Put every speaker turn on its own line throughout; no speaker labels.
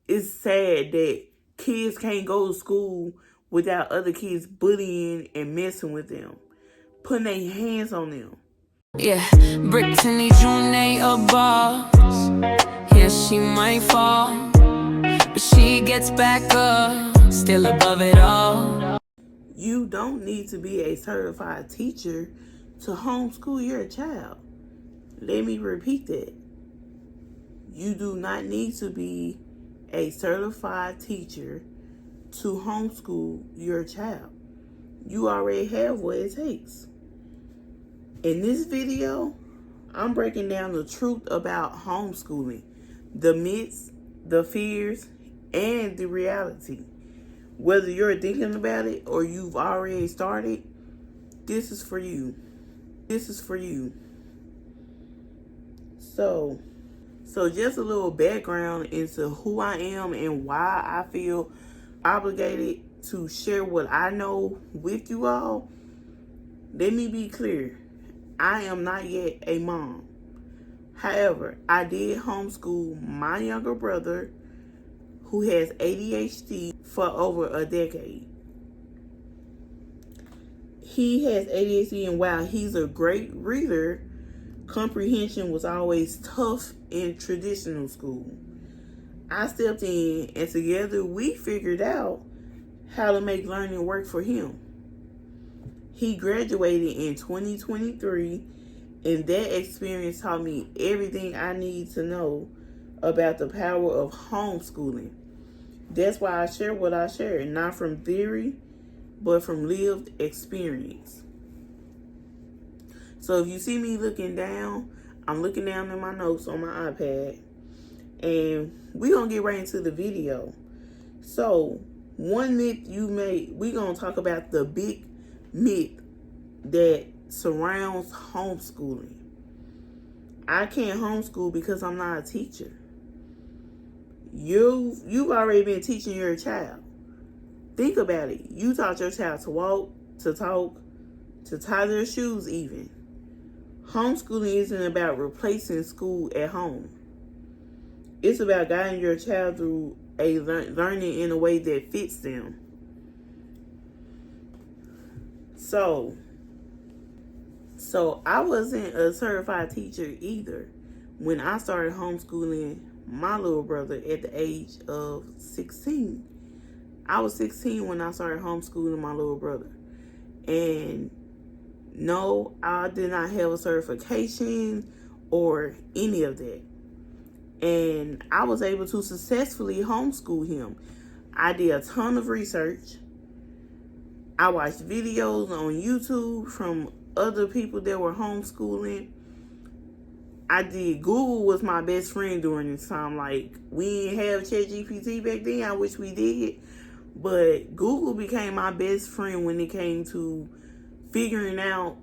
it's sad that kids can't go to school without other kids bullying and messing with them, putting their hands on them.
Yeah, Brittany June a boss. Yeah, she might fall, but she gets back up, still above it all.
You don't need to be a certified teacher to homeschool your child. Let me repeat that. You do not need to be a certified teacher to homeschool your child. You already have what it takes. In this video, I'm breaking down the truth about homeschooling, the myths, the fears, and the reality. Whether you're thinking about it or you've already started, this is for you. This is for you. So just a little background into who I am and why I feel obligated to share what I know with you all. Let me be clear. I am not yet a mom. However, I did homeschool my younger brother who has ADHD for over a decade. He has ADHD, and while he's a great reader, comprehension was always tough in traditional school. I stepped in, and together we figured out how to make learning work for him. He graduated in 2023, and that experience taught me everything I need to know about the power of homeschooling. That's why I share what I share, not from theory, but from lived experience. So if you see me looking down, I'm looking down in my notes on my iPad, and we're going to get right into the video. So one myth we're going to talk about the big myth that surrounds homeschooling. I can't homeschool because I'm not a teacher. You've already been teaching your child. Think about it. You taught your child to walk, to talk, to tie their shoes even. Homeschooling isn't about replacing school at home. It's about guiding your child through a learning in a way that fits them. So I wasn't a certified teacher either when I started homeschooling my little brother at the age of 16. I was 16 when I started homeschooling my little brother. And no, I did not have a certification or any of that. And I was able to successfully homeschool him. I did a ton of research. I watched videos on YouTube from other people that were homeschooling. Google was my best friend during this time. Like, we didn't have ChatGPT back then. I wish we did. But Google became my best friend when it came to figuring out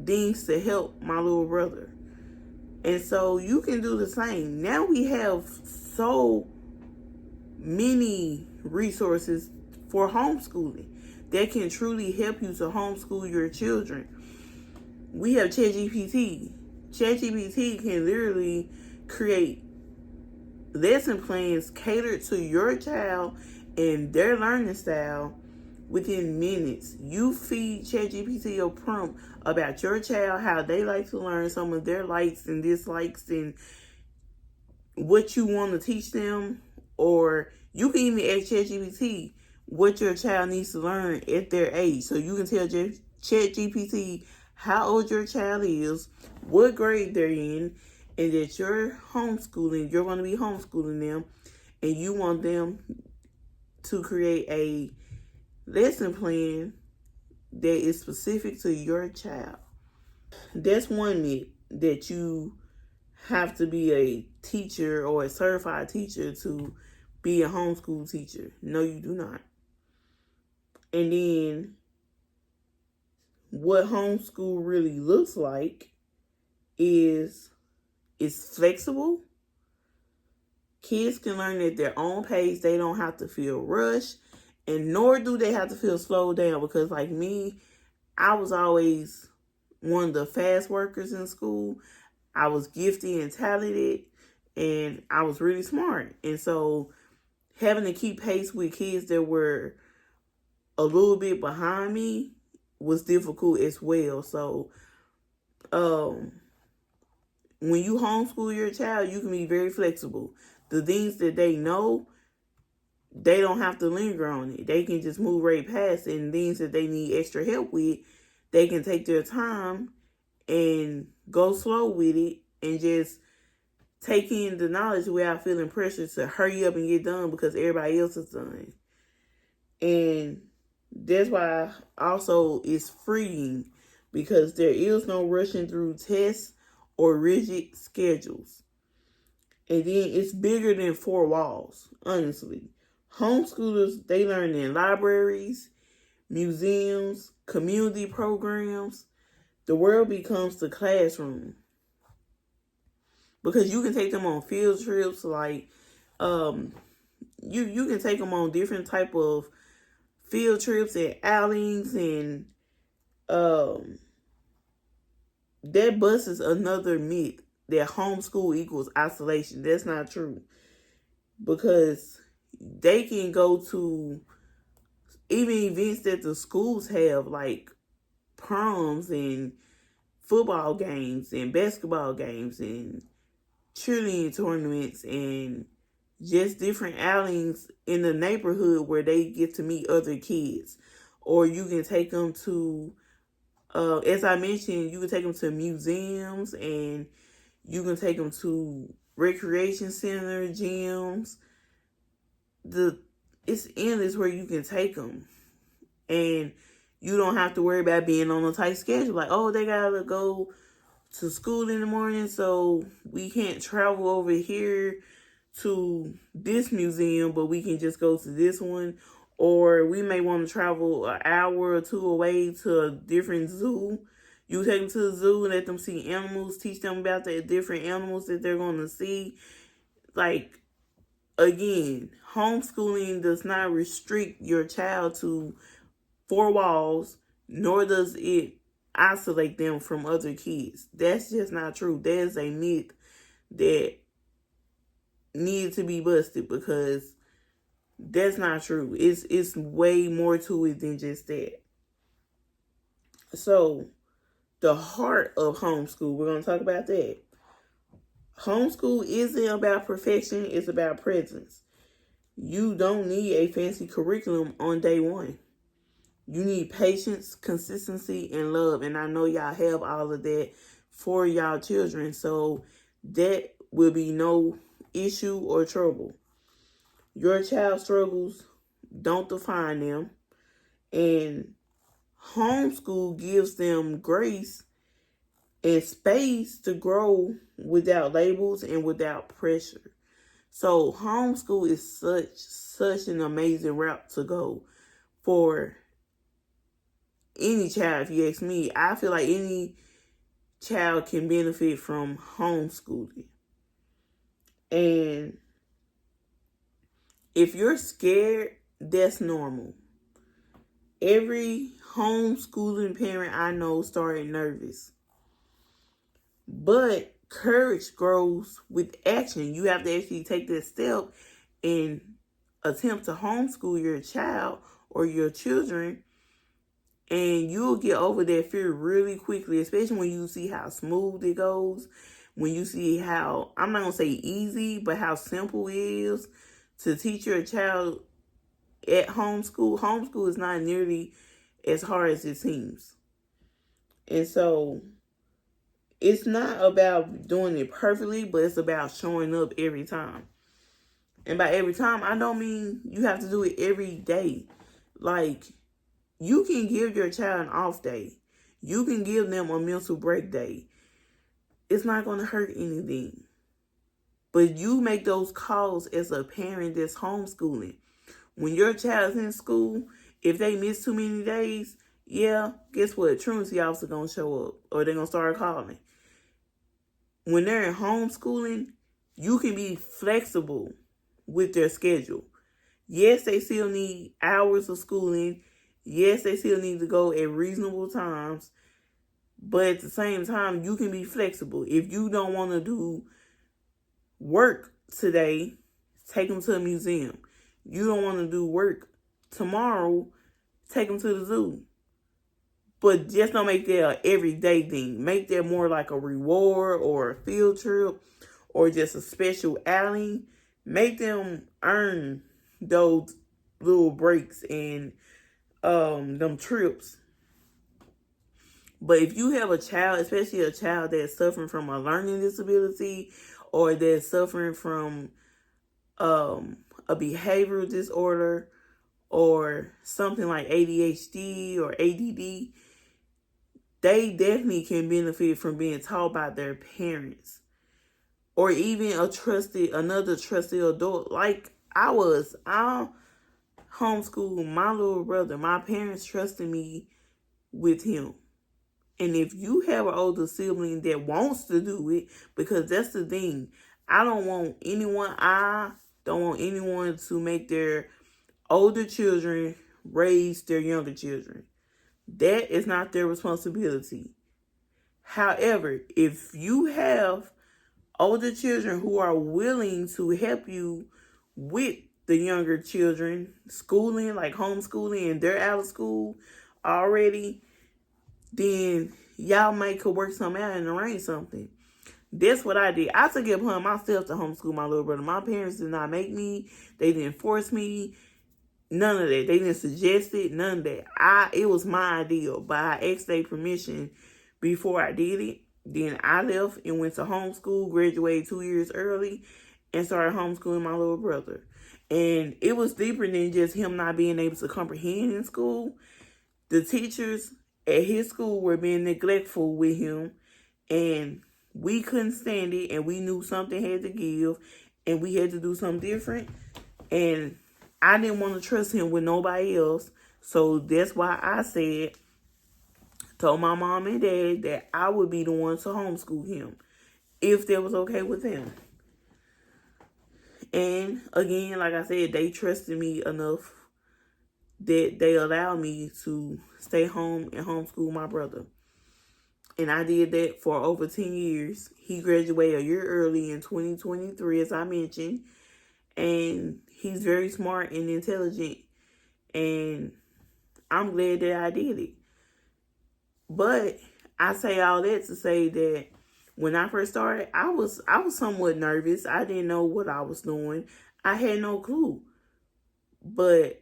things to help my little brother. And so you can do the same. Now we have so many resources for homeschooling that can truly help you to homeschool your children. We have ChatGPT. ChatGPT can literally create lesson plans catered to your child and their learning style within minutes. You feed ChatGPT a prompt about your child, how they like to learn, some of their likes and dislikes, and what you want to teach them. Or you can even ask ChatGPT what your child needs to learn at their age. So you can tell ChatGPT how old your child is, what grade they're in, and that you're going to be homeschooling them, and you want them to create a lesson plan that is specific to your child. That's one myth, that you have to be a teacher or a certified teacher to be a homeschool teacher. No, you do not. And then what homeschool really looks like is it's flexible. Kids can learn at their own pace. They don't have to feel rushed, and nor do they have to feel slowed down, because like me, I was always one of the fast workers in school. I was gifted and talented, and I was really smart. And so having to keep pace with kids that were a little bit behind me was difficult as well. So when you homeschool your child, you can be very flexible. The things that they know, they don't have to linger on it. They can just move right past it. And things that they need extra help with, they can take their time and go slow with it and just take in the knowledge without feeling pressure to hurry up and get done because everybody else is done. And that's why also it's freeing, because there is no rushing through tests or rigid schedules. And then it's bigger than four walls, honestly. Homeschoolers, they learn in libraries, museums, community programs. The world becomes the classroom. Because you can take them on field trips, like you can take them on different type of field trips and outings, and that busts another myth that homeschool equals isolation. That's not true, because they can go to even events that the schools have, like proms and football games and basketball games and cheerleading tournaments and just different outings in the neighborhood where they get to meet other kids. Or you can take them to, as I mentioned, you can take them to museums, and you can take them to recreation center, gyms. It's endless where you can take them. And you don't have to worry about being on a tight schedule. Like, oh, they gotta go to school in the morning, so we can't travel over here to this museum, but we can just go to this one. Or we may want to travel an hour or two away to a different zoo. You take them to the zoo and let them see animals, teach them about the different animals that they're going to see. Like, again, homeschooling does not restrict your child to four walls, nor does it isolate them from other kids. That's just not true. There's a myth that needs to be busted, because that's not true. It's way more to it than just that. So, the heart of homeschool, we're going to talk about that. Homeschool isn't about perfection, it's about presence. You don't need a fancy curriculum on day one. You need patience, consistency, and love. And I know y'all have all of that for y'all children, so that will be no issue or trouble. Your child's struggles don't define them, and homeschool gives them grace and space to grow without labels and without pressure. So homeschool is such an amazing route to go for any child. If you ask me, I feel like any child can benefit from homeschooling. And if you're scared, that's normal. Every homeschooling parent I know started nervous. But courage grows with action. You have to actually take that step and attempt to homeschool your child or your children, and you'll get over that fear really quickly, especially when you see how smooth it goes, when you see how, I'm not going to say easy, but how simple it is to teach your child at homeschool. Homeschool is not nearly as hard as it seems. And so it's not about doing it perfectly, but it's about showing up every time. And by every time, I don't mean you have to do it every day. Like, you can give your child an off day. You can give them a mental break day. It's not going to hurt anything. But you make those calls as a parent that's homeschooling. When your child's in school, if they miss too many days, yeah, guess what? Truancy officer going to show up, or they're going to start calling. When they're in homeschooling, you can be flexible with their schedule. Yes, they still need hours of schooling. Yes, they still need to go at reasonable times. But at the same time, you can be flexible. If you don't want to do work today, take them to a museum. You don't want to do work tomorrow, take them to the zoo. But just don't make that an everyday thing. Make that more like a reward or a field trip or just a special outing. Make them earn those little breaks and them trips. But if you have a child, especially a child that's suffering from a learning disability or that's suffering from a behavioral disorder or something like ADHD or ADD, they definitely can benefit from being taught by their parents or even another trusted adult like I was. I homeschooled my little brother. My parents trusted me with him. And if you have an older sibling that wants to do it, because that's the thing, I don't want anyone to make their older children raise their younger children. That is not their responsibility. However, if you have older children who are willing to help you with the younger children, schooling, like homeschooling, and they're out of school already, then y'all could work something out and arrange something. That's what I did. I took it upon myself to homeschool my little brother. My parents did not make me. They didn't force me. None of that. They didn't suggest it. None of that. It was my idea, but I asked their permission before I did it. Then I left and went to homeschool, graduated 2 years early, and started homeschooling my little brother. And it was deeper than just him not being able to comprehend in school. The teachers at his school were being neglectful with him, and we couldn't stand it, and we knew something had to give, and we had to do something different. And I didn't want to trust him with nobody else, so that's why I told my mom and dad that I would be the one to homeschool him, if that was okay with them. And again, like I said, they trusted me enough that they allowed me to stay home and homeschool my brother. And I did that for over 10 years. He graduated a year early in 2023, as I mentioned. And he's very smart and intelligent. And I'm glad that I did it. But I say all that to say that when I first started, I was somewhat nervous. I didn't know what I was doing. I had no clue. But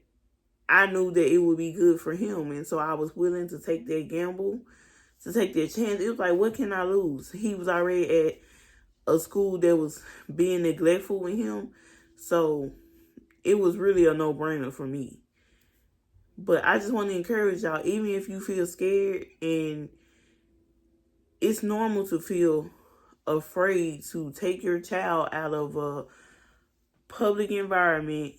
I knew that it would be good for him. And so I was willing to take that gamble, to take that chance. It was like, what can I lose? He was already at a school that was being neglectful with him. So it was really a no-brainer for me. But I just want to encourage y'all, even if you feel scared, and it's normal to feel afraid to take your child out of a public environment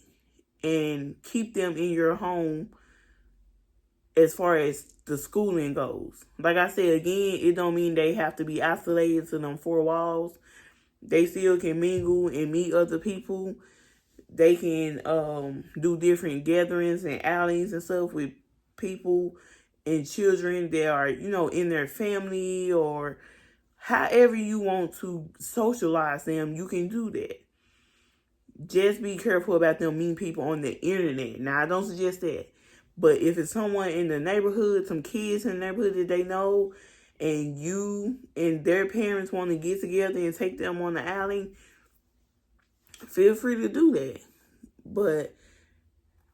and keep them in your home as far as the schooling goes. Like I said, again, it don't mean they have to be isolated to them four walls. They still can mingle and meet other people. They can do different gatherings and outings and stuff with people and children that are, in their family, or however you want to socialize them, you can do that. Just be careful about them meeting people on the internet. Now, I don't suggest that. But if it's someone in the neighborhood, some kids in the neighborhood that they know, and you and their parents want to get together and take them on the outing, feel free to do that. But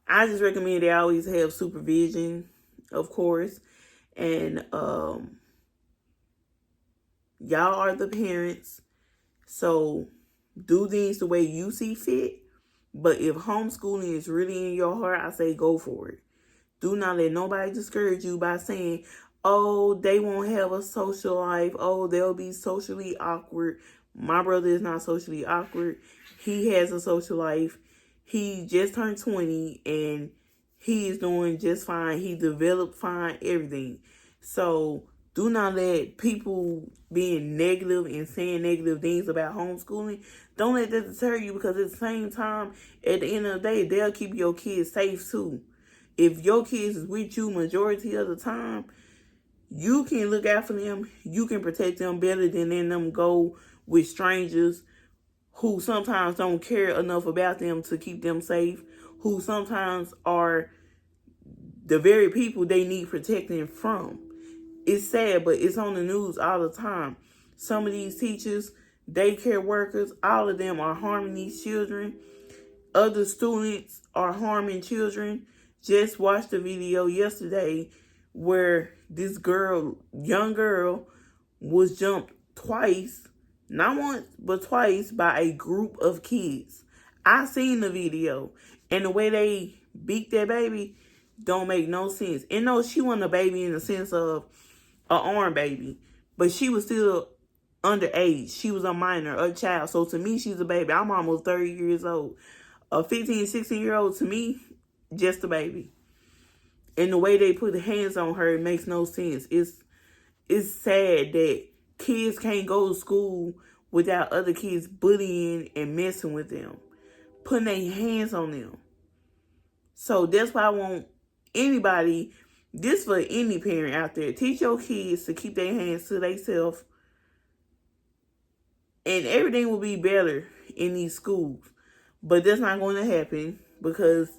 I just recommend they always have supervision, of course. And y'all are the parents. So do things the way you see fit. But if homeschooling is really in your heart, I say go for it. Do not let nobody discourage you by saying, oh, they won't have a social life. Oh, they'll be socially awkward. My brother is not socially awkward. He has a social life. He just turned 20 and he is doing just fine. He developed fine, everything. So do not let people being negative and saying negative things about homeschooling. Don't let that deter you, because at the same time, at the end of the day, they'll keep your kids safe too. If your kids is with you majority of the time, you can look out for them. You can protect them better than letting them go with strangers who sometimes don't care enough about them to keep them safe, who sometimes are the very people they need protecting from. It's sad, but it's on the news all the time. Some of these teachers, daycare workers, all of them are harming these children. Other students are harming children. Just watched a video yesterday where this girl, young girl, was jumped twice, not once, but twice, by a group of kids. I seen the video, and the way they beat that baby don't make no sense. And no, she wasn't a baby in the sense of an arm baby, but she was still underage. She was a minor, a child. So to me, she's a baby. I'm almost 30 years old. A 15, 16-year-old, to me, just a baby. And the way they put the hands on her, it makes no sense. It's sad that kids can't go to school without other kids bullying and messing with them, putting their hands on them. So that's why I want anybody, this for any parent out there, teach your kids to keep their hands to themselves, and everything will be better in these schools. But that's not going to happen because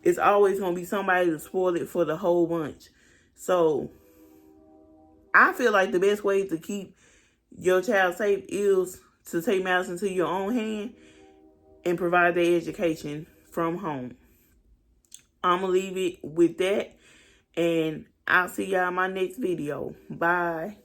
it's always going to be somebody to spoil it for the whole bunch. So I feel like the best way to keep your child safe is to take matters into your own hand and provide their education from home. I'm going to leave it with that, and I'll see y'all in my next video. Bye.